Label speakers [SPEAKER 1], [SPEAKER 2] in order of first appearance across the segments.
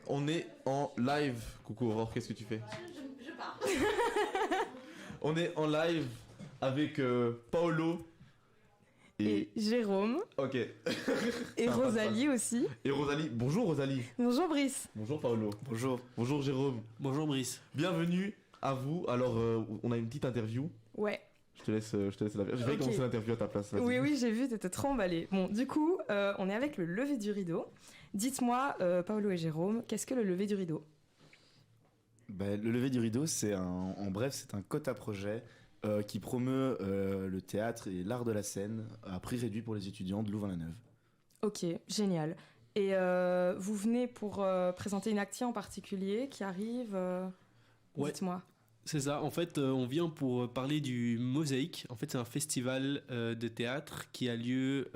[SPEAKER 1] On est en live. Coucou Aurore, qu'est-ce que tu fais?
[SPEAKER 2] Je pars.
[SPEAKER 1] On est en live avec Paolo
[SPEAKER 3] et Jérôme.
[SPEAKER 1] Ok.
[SPEAKER 3] Et Rosalie aussi.
[SPEAKER 1] Et Rosalie. Bonjour Rosalie.
[SPEAKER 3] Bonjour Brice.
[SPEAKER 1] Bonjour Paolo.
[SPEAKER 4] Bonjour.
[SPEAKER 1] Bonjour Jérôme.
[SPEAKER 4] Bonjour Brice.
[SPEAKER 1] Bienvenue à vous. Alors, on a une petite interview.
[SPEAKER 3] Ouais.
[SPEAKER 1] Je te laisse la faire. Je vais commencer l'interview à ta place. Vas-y.
[SPEAKER 3] Oui, j'ai vu, t'étais trop emballé. Bon, du coup, on est avec le lever du rideau. Dites-moi, Paolo et Jérôme, qu'est-ce que le lever du rideau?
[SPEAKER 4] Le lever du rideau, c'est en bref, c'est un quota projet qui promeut le théâtre et l'art de la scène à prix réduit pour les étudiants de Louvain-la-Neuve.
[SPEAKER 3] Ok, génial. Et vous venez pour présenter une activité en particulier qui arrive
[SPEAKER 5] Ouais.
[SPEAKER 3] Dites-moi.
[SPEAKER 5] C'est ça, en fait, on vient pour parler du Mosaïque. En fait, c'est un festival de théâtre qui a lieu...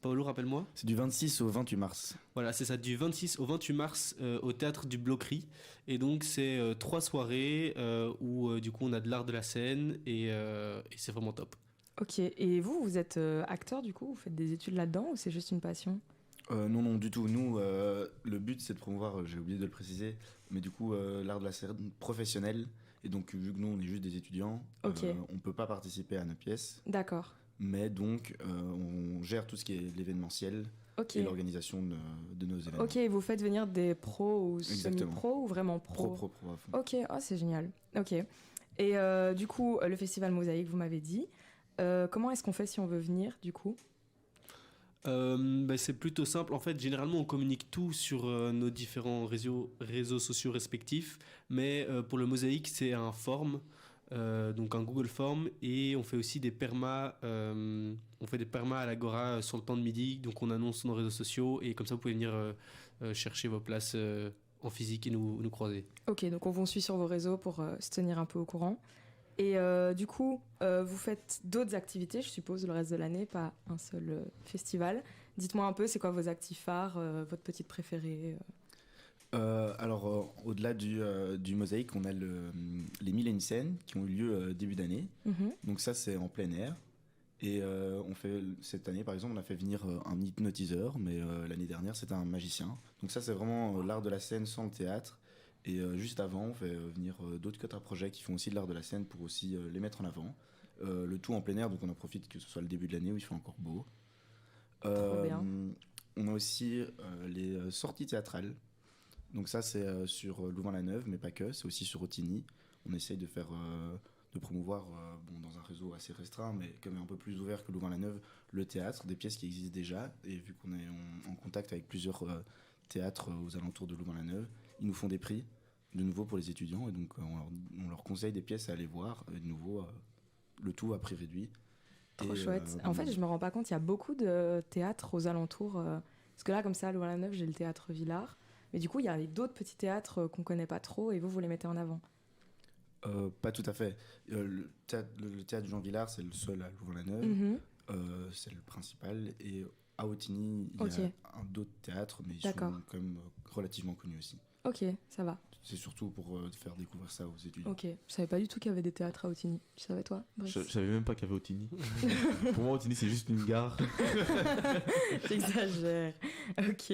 [SPEAKER 5] Paolo, rappelle-moi.
[SPEAKER 4] C'est du 26 au 28 mars.
[SPEAKER 5] Voilà, c'est ça, du 26 au 28 mars au théâtre du Bloquerie. Et donc, c'est 3 soirées où, du coup, on a de l'art de la scène et c'est vraiment top.
[SPEAKER 3] Ok, et vous êtes acteur du coup? Vous faites des études là-dedans ou c'est juste une passion?
[SPEAKER 4] Non, du tout. Nous, le but, c'est de promouvoir, j'ai oublié de le préciser, mais du coup, l'art de la scène professionnel. Et donc, vu que nous, on est juste des étudiants,
[SPEAKER 3] Okay.
[SPEAKER 4] On peut pas participer à nos pièces.
[SPEAKER 3] D'accord.
[SPEAKER 4] Mais donc, on gère tout ce qui est l'événementiel
[SPEAKER 3] Ok.
[SPEAKER 4] et l'organisation de nos événements.
[SPEAKER 3] Ok, vous faites venir des pros ou
[SPEAKER 4] Exactement.
[SPEAKER 3] semi-pros ou vraiment pros?
[SPEAKER 4] Pro à fond.
[SPEAKER 3] Ok, oh, c'est génial. Ok. Et du coup, le festival Mosaïque, vous m'avez dit. Comment est-ce qu'on fait si on veut venir, du coup?
[SPEAKER 5] C'est plutôt simple. En fait, généralement, on communique tout sur nos différents réseaux sociaux respectifs. Mais pour le Mosaïque, c'est un form, donc un Google Form. Et on fait aussi des permas. On fait des permas à l'Agora sur le temps de midi. Donc, on annonce sur nos réseaux sociaux. Et comme ça, vous pouvez venir chercher vos places en physique et nous croiser.
[SPEAKER 3] Ok, donc on vous suit sur vos réseaux pour se tenir un peu au courant. Et du coup, vous faites d'autres activités, je suppose, le reste de l'année, pas un seul festival. Dites-moi un peu, c'est quoi vos actifs phares, votre petite préférée
[SPEAKER 4] Au-delà du Mosaïque, on a les 1000 et une scènes qui ont eu lieu début d'année. Donc ça, c'est en plein air. Et on fait, cette année, par exemple, on a fait venir un hypnotiseur, mais l'année dernière, c'était un magicien. Donc ça, c'est vraiment l'art de la scène sans le théâtre. Et juste avant, on fait venir d'autres quota projets qui font aussi de l'art de la scène pour aussi les mettre en avant. Le tout en plein air, donc on en profite que ce soit le début de l'année où il fait encore beau.
[SPEAKER 3] Trop bien.
[SPEAKER 4] On a aussi les sorties théâtrales. Donc ça, c'est sur Louvain-la-Neuve, mais pas que, c'est aussi sur Otigny. On essaye de faire... de promouvoir, dans un réseau assez restreint, mais quand même un peu plus ouvert que Louvain-la-Neuve, le théâtre, des pièces qui existent déjà. Et vu qu'on est en contact avec plusieurs théâtres aux alentours de Louvain-la-Neuve, ils nous font des prix, de nouveau pour les étudiants, et donc on leur conseille des pièces à aller voir, et de nouveau, le tout à prix réduit.
[SPEAKER 3] Trop chouette. En fait, je me rends pas compte, il y a beaucoup de théâtres aux alentours. Parce que là, comme ça, à Louvain-la-Neuve, j'ai le théâtre Villars. Mais du coup, il y a d'autres petits théâtres qu'on connaît pas trop, et vous les mettez en avant.
[SPEAKER 4] Pas tout à fait. Le théâtre Jean Villars, c'est le seul à Louvain-la-Neuve. C'est le principal. Et à Otigny, il y a d'autres théâtres, mais ils sont quand même relativement connus aussi.
[SPEAKER 3] Ok, ça va.
[SPEAKER 4] C'est surtout pour faire découvrir ça aux étudiants.
[SPEAKER 3] Ok, je savais pas du tout qu'il y avait des théâtres à Otigny. Tu savais, toi, Brice?
[SPEAKER 1] Je savais même pas qu'il y avait Otigny. Pour moi, Otigny, c'est juste une gare.
[SPEAKER 3] J'exagère. Ok.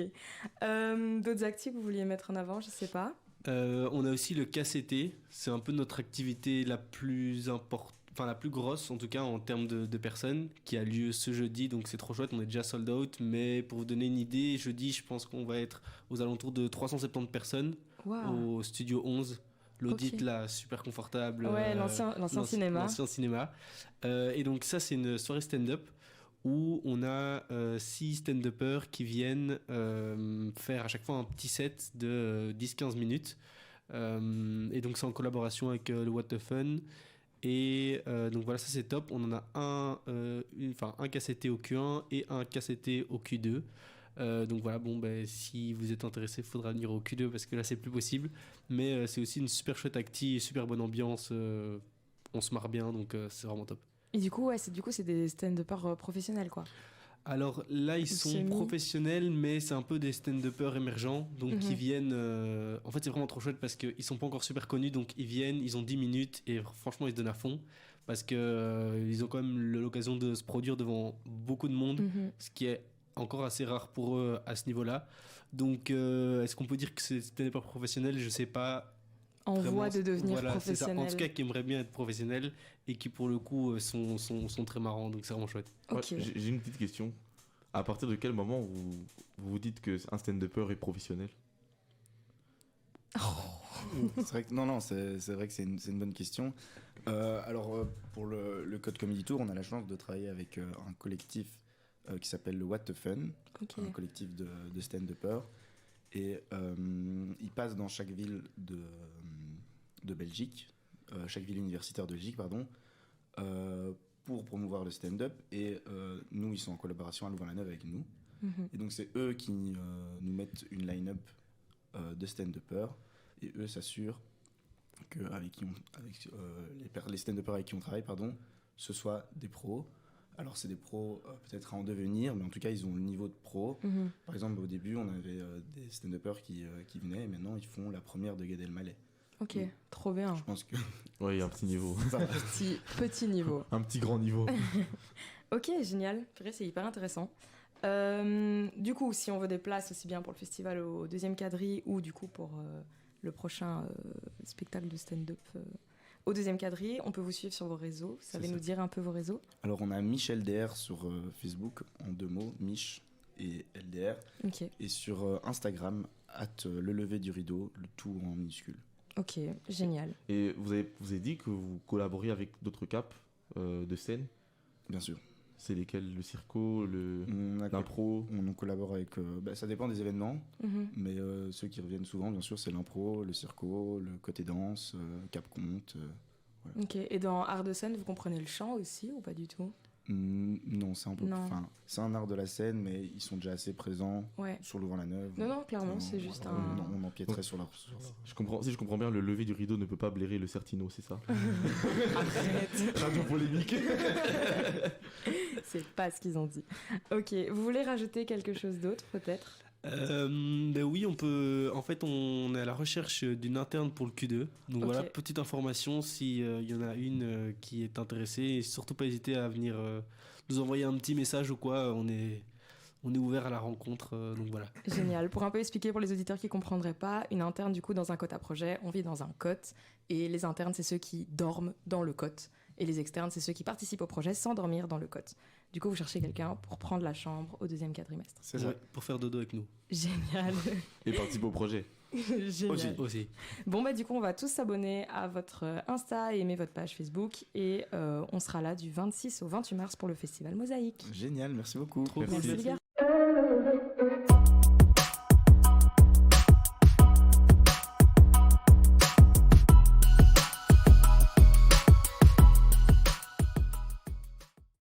[SPEAKER 3] D'autres actifs que vous vouliez mettre en avant, je sais pas.
[SPEAKER 5] On a aussi le KCT, c'est un peu notre activité la plus importante, enfin la plus grosse en tout cas en termes de personnes, qui a lieu ce jeudi, donc c'est trop chouette, on est déjà sold out, mais pour vous donner une idée, jeudi je pense qu'on va être aux alentours de 370 personnes au Studio 11. L'audit là, super confortable.
[SPEAKER 3] Ouais, l'ancien cinéma.
[SPEAKER 5] L'ancien cinéma. Et donc ça c'est une soirée stand-up où on a 6 stand-uppers qui viennent faire à chaque fois un petit set de 10-15 minutes. Et donc c'est en collaboration avec le What the Fun. Et donc voilà, ça c'est top. On en a un KCT au Q1 et un KCT au Q2. Donc voilà, si vous êtes intéressé, il faudra venir au Q2 parce que là c'est plus possible. Mais c'est aussi une super chouette acti, super bonne ambiance. On se marre bien, donc c'est vraiment top.
[SPEAKER 3] Et du coup, c'est des stand-uppers professionnels, quoi.
[SPEAKER 5] Alors là, ils sont professionnels, mais c'est un peu des stand-uppers émergents, donc qui viennent... En fait, c'est vraiment trop chouette parce qu'ils sont pas encore super connus, donc ils viennent, ils ont 10 minutes, et franchement, ils se donnent à fond, parce que ils ont quand même l'occasion de se produire devant beaucoup de monde, ce qui est encore assez rare pour eux à ce niveau-là. Donc, est-ce qu'on peut dire que c'est stand-upper professionnel? Je sais pas.
[SPEAKER 3] En
[SPEAKER 5] Vraiment,
[SPEAKER 3] voie de devenir
[SPEAKER 5] voilà, c'est ça.
[SPEAKER 3] professionnel.
[SPEAKER 5] En tout cas, qui aimerait bien être professionnel et qui, pour le coup, sont très marrants. Donc, c'est vraiment chouette.
[SPEAKER 1] Ouais,
[SPEAKER 3] Ok.
[SPEAKER 1] j'ai une petite question. À partir de quel moment vous dites que un stand-upper est professionnel?
[SPEAKER 4] C'est vrai que, non, c'est vrai que c'est une bonne question. Pour le Code Comedy Tour, on a la chance de travailler avec un collectif qui s'appelle le What the Fun,
[SPEAKER 3] Ok.
[SPEAKER 4] un collectif de stand-uppers. Et ils passent dans chaque ville de Belgique, chaque ville universitaire de Belgique, pardon, pour promouvoir le stand-up. Et nous, ils sont en collaboration à Louvain-la-Neuve avec nous.
[SPEAKER 3] Mhm.
[SPEAKER 4] Et donc, c'est eux qui nous mettent une line-up de stand-uppers. Et eux s'assurent que les stand-uppers avec qui on travaille, ce soit des pros. Alors, c'est des pros peut-être à en devenir, mais en tout cas, ils ont le niveau de pro.
[SPEAKER 3] Mhm.
[SPEAKER 4] Par exemple, au début, on avait des stand-uppers qui venaient, et maintenant, ils font la première de Gad Elmaleh.
[SPEAKER 3] Ok, trop bien.
[SPEAKER 4] Je pense que
[SPEAKER 1] Ouais, il y a un petit niveau.
[SPEAKER 4] ça va.
[SPEAKER 3] Petit niveau.
[SPEAKER 1] Un petit grand niveau.
[SPEAKER 3] Ok, génial. Purée, c'est hyper intéressant. Du coup, si on veut des places aussi bien pour le festival au deuxième quadrille ou du coup pour le prochain spectacle de stand-up au deuxième quadrille, on peut vous suivre sur vos réseaux. Vous savez
[SPEAKER 4] C'est ça.
[SPEAKER 3] nous dire un peu vos réseaux?
[SPEAKER 4] Alors, on a Michel LDR sur Facebook, en 2 mots, Mich et LDR.
[SPEAKER 3] Ok,
[SPEAKER 4] Et sur Instagram, le lever du rideau, le tout en minuscule.
[SPEAKER 3] ok, génial.
[SPEAKER 1] Et vous avez dit que vous collaboriez avec d'autres caps de scène.
[SPEAKER 4] Bien sûr.
[SPEAKER 1] C'est lesquels? Le circo,
[SPEAKER 4] On a
[SPEAKER 1] l'impro?
[SPEAKER 4] On collabore avec. Ça dépend des événements,
[SPEAKER 3] Mhm.
[SPEAKER 4] mais ceux qui reviennent souvent, bien sûr, c'est l'impro, le circo, le côté danse, Cap Conte.
[SPEAKER 3] Ok, et dans art de scène, vous comprenez le chant aussi ou pas du tout?
[SPEAKER 4] Non, c'est un peu.
[SPEAKER 3] Non.
[SPEAKER 4] Enfin, c'est un art de la scène, mais ils sont déjà assez présents
[SPEAKER 3] Ouais.
[SPEAKER 4] sur Louvain-la-Neuve.
[SPEAKER 3] Non, clairement, c'est juste un...
[SPEAKER 4] On empiéterait sur leur.
[SPEAKER 1] Si je comprends bien, le lever du rideau ne peut pas blairer le Certino, c'est ça?
[SPEAKER 3] Arrête.
[SPEAKER 1] Radio polémique.
[SPEAKER 3] C'est pas ce qu'ils ont dit. Ok, vous voulez rajouter quelque chose d'autre peut-être?
[SPEAKER 5] Ben oui, on peut. En fait, on est à la recherche d'une interne pour le Q2. Donc
[SPEAKER 3] Ok.
[SPEAKER 5] voilà, petite information si y en a une qui est intéressée. Et surtout pas hésiter à venir nous envoyer un petit message ou quoi. On est ouvert à la rencontre. Donc voilà.
[SPEAKER 3] Génial. Pour un peu expliquer pour les auditeurs qui ne comprendraient pas, une interne, du coup, dans un cote à projet, on vit dans un cote. Et les internes, c'est ceux qui dorment dans le cote. Et les externes, c'est ceux qui participent au projet sans dormir dans le cote. Du coup, vous cherchez quelqu'un pour prendre la chambre au deuxième quadrimestre.
[SPEAKER 4] C'est ça.
[SPEAKER 5] Ouais, pour faire dodo avec nous.
[SPEAKER 3] Génial.
[SPEAKER 1] Et participe au projet.
[SPEAKER 3] Génial.
[SPEAKER 5] Aussi.
[SPEAKER 3] Bon, bah, du coup, on va tous s'abonner à votre Insta et aimer votre page Facebook. Et on sera là du 26 au 28 mars pour le festival Mosaïque.
[SPEAKER 4] Génial, merci beaucoup.
[SPEAKER 5] Trop
[SPEAKER 3] Merci,
[SPEAKER 5] cool.
[SPEAKER 3] les gars.